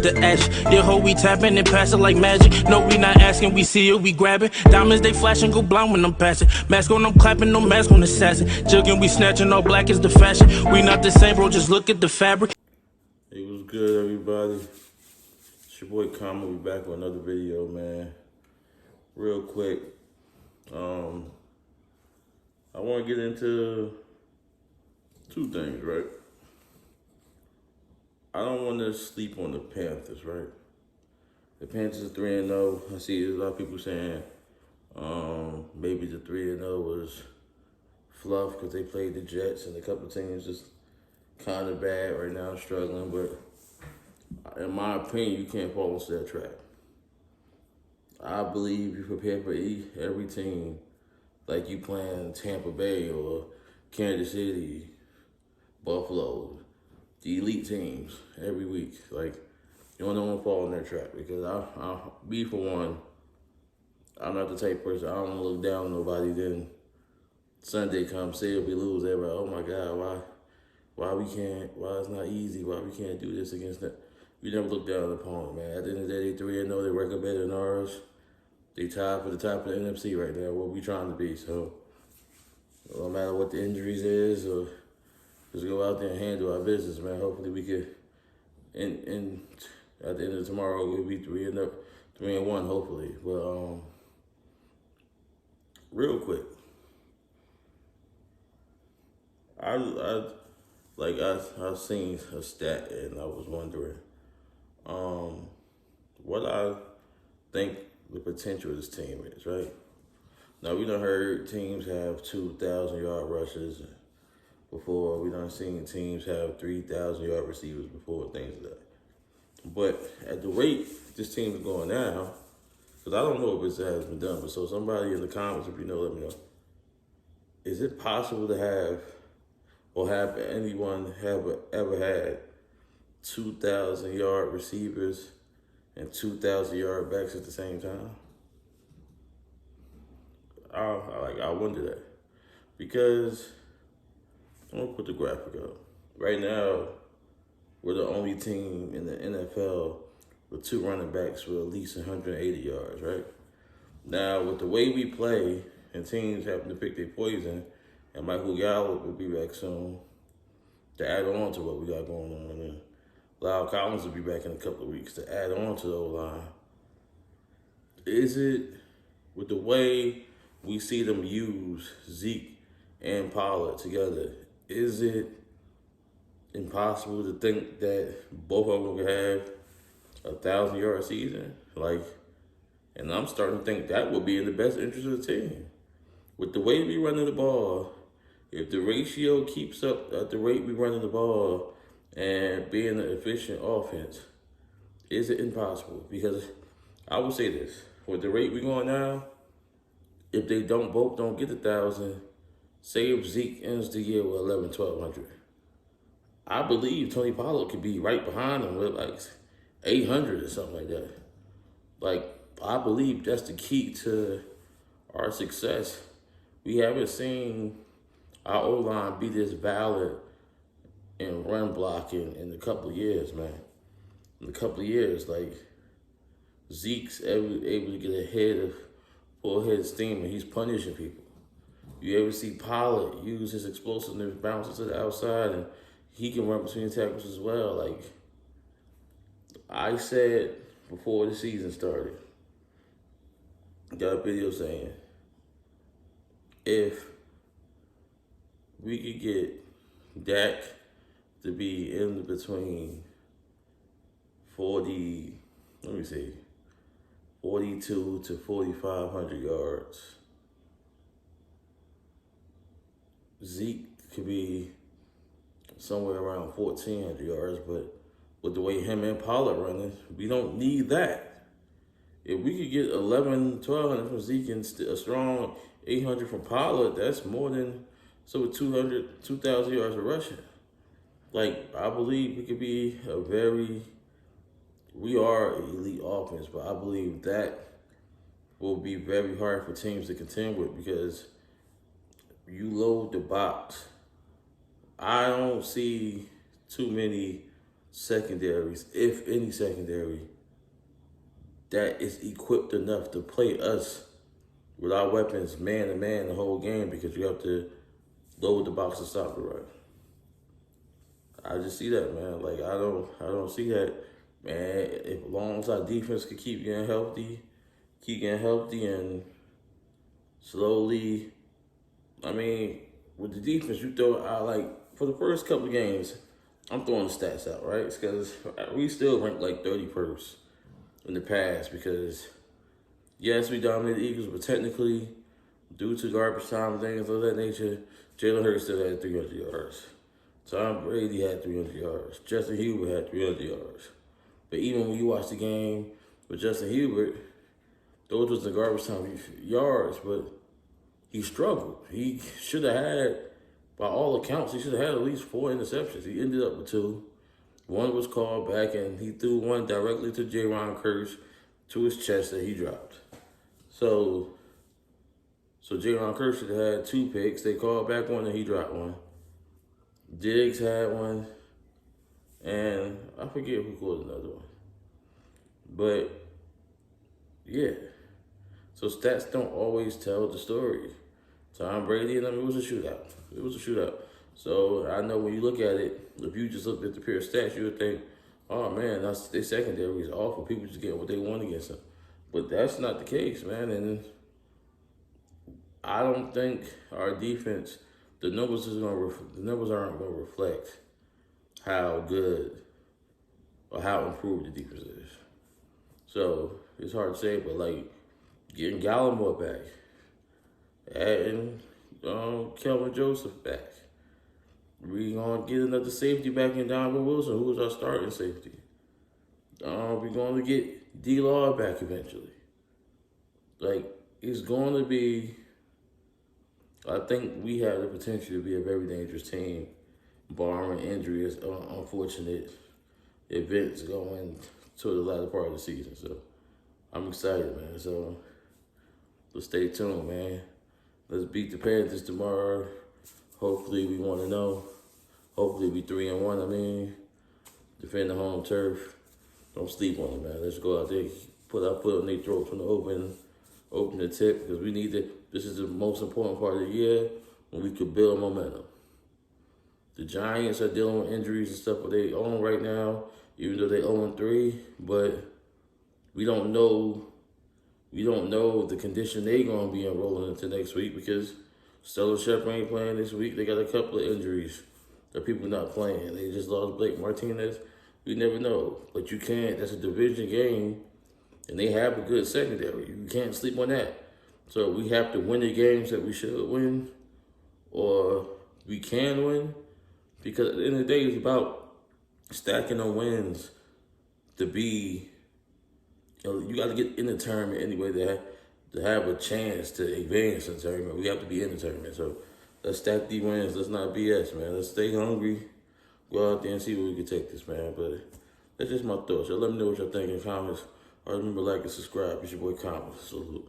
the ash. Yeah, ho, we tapping and passing like magic. No, we not asking, we see it, we grabbing. Diamonds, they flashing, go blind when I'm passing. Mask on, I'm clapping, no mask on assassin. Jugging, we snatching, all black is the fashion. We not the same, bro, just look at the fabric. It was good, everybody. It's your boy Kama. We back with another video, man. Real quick, I want to get into two things, right? I don't want to sleep on the Panthers, right? The Panthers are 3-0. I see a lot of people saying maybe the 3-0 was fluff because they played the Jets and a couple of teams just kind of bad right now, struggling. But in my opinion, you can't fall into that trap. I believe you prepare for every team like you playing Tampa Bay or Kansas City, Buffalo, the elite teams every week. Like, you don't want to fall in that trap because I'll be for one, I'm not the type of person, I don't want to look down on nobody. Then Sunday comes, say if we lose, everybody, oh my God, why it's not easy, why we can't do this against that. We never look down on the opponent, man. At the end of the day, they 3-0, they record better than ours. They tied for the top of the NFC right now, where we trying to be. So no matter what the injuries is, or just go out there and handle our business, man. Hopefully we could, and at the end of tomorrow, we'll be 3-1, hopefully. But real quick, I've seen a stat and I was wondering what I think the potential of this team is, right? Now, we done heard teams have 2,000-yard rushes before. We done seen teams have 3,000-yard receivers before, things like that. But at the rate this team is going now, because I don't know if this has been done, but so somebody in the comments, if you know, let me know. Is it possible to have, or have anyone ever had 2,000-yard receivers and 2,000-yard backs at the same time? I wonder that. Because, I'm going to put the graphic up. Right now, we're the only team in the NFL with 2 running backs with at least 180 yards, right? Now, with the way we play, and teams having to pick their poison, and Michael Gallup will be back soon to add on to what we got going on. And Lyle Collins will be back in a couple of weeks to add on to the O-line. Is it, with the way we see them use Zeke and Pollard together, is it impossible to think that both of them could have 1,000-yard season? And I'm starting to think that would be in the best interest of the team. With the way we running the ball, if the ratio keeps up at the rate we running the ball and being an efficient offense, is it impossible? Because I will say this, with the rate we going now, if they both don't get 1,000, say if Zeke ends the year with 1,100, I believe Tony Pollard could be right behind him with like 800 or something like that. I believe that's the key to our success. We haven't seen our O-line be this valid in run blocking in a couple of years, man. In a couple of years, Zeke's able to get ahead of full head of steam and he's punishing people. You ever see Pollard use his explosiveness, bounces to the outside, and he can run between tackles as well. I said before the season started, got a video saying, if we could get Dak to be in between 42 to 4,500 yards, Zeke could be somewhere around 1,400 yards, but with the way him and Pollard running, we don't need that. If we could get 1,200 from Zeke and a strong 800 from Pollard, that's more than 2,000 yards of rushing. I believe we could be we are an elite offense, but I believe that will be very hard for teams to contend with because you load the box. I don't see too many secondaries, if any secondary, that is equipped enough to play us with our weapons man to man the whole game, because you have to load the box to stop the run. I just see that, man. Like I don't see that, man. If as long as our defense could keep getting healthy, and slowly, I mean, with the defense, you throw out like for the first couple of games, I'm throwing the stats out, right? It's because we still rank like 31st in the past, because yes, we dominated the Eagles, but technically, due to garbage time and things of that nature, Jalen Hurts still had 300 yards. Tom Brady had 300 yards. Justin Herbert had 300 yards. But even when you watch the game with Justin Herbert, those was the garbage time yards, but he struggled. He should have had, by all accounts, he should have had at least 4 interceptions. He ended up with 2. One was called back, and he threw one directly to Jaron Kearse to his chest that he dropped. So Jaron Kearse should have had 2 picks. They called back one, and he dropped one. Diggs had one, and I forget who called another one. But, yeah. So stats don't always tell the story. Tom Brady and them, it was a shootout. So I know when you look at it, if you just looked at the pure stats, you would think, oh man, their secondary is awful. People just get what they want against them. But that's not the case, man. And I don't think our defense, the numbers aren't going to reflect how good or how improved the defense is. So it's hard to say, but like getting Gallimore back, adding Kelvin Joseph back, we gonna get another safety back in Donovan Wilson, who was our starting safety. We're going to get D-Law back eventually. Like, it's going to be, I think we have the potential to be a very dangerous team, barring injuries, unfortunate events going to the latter part of the season. So I'm excited, man. So stay tuned, man. Let's beat the Panthers tomorrow. Hopefully we want to know. Hopefully we 3-1. I mean, defend the home turf. Don't sleep on it, man. Let's go out there, put our foot on their throats from the open the tip, because we need to. This is the most important part of the year when we could build momentum. The Giants are dealing with injuries and stuff, but they own right now, even though they 0-3. But we don't know the condition they gonna be in rolling into next week, because Stellar Shepard ain't playing this week. They got a couple of injuries that people not playing. They just lost Blake Martinez. You never know, but you can't. That's a division game, and they have a good secondary. You can't sleep on that. So we have to win the games that we should win, or we can win, because at the end of the day, it's about stacking on wins to be. You got to get in the tournament anyway to have a chance to advance in the tournament. We have to be in the tournament. So let's stack these wins. Let's not BS, man. Let's stay hungry. Go out there and see where we can take this, man. But that's just my thoughts. So let me know what y'all think in the comments. Remember, like and subscribe. It's your boy Comments. Salute.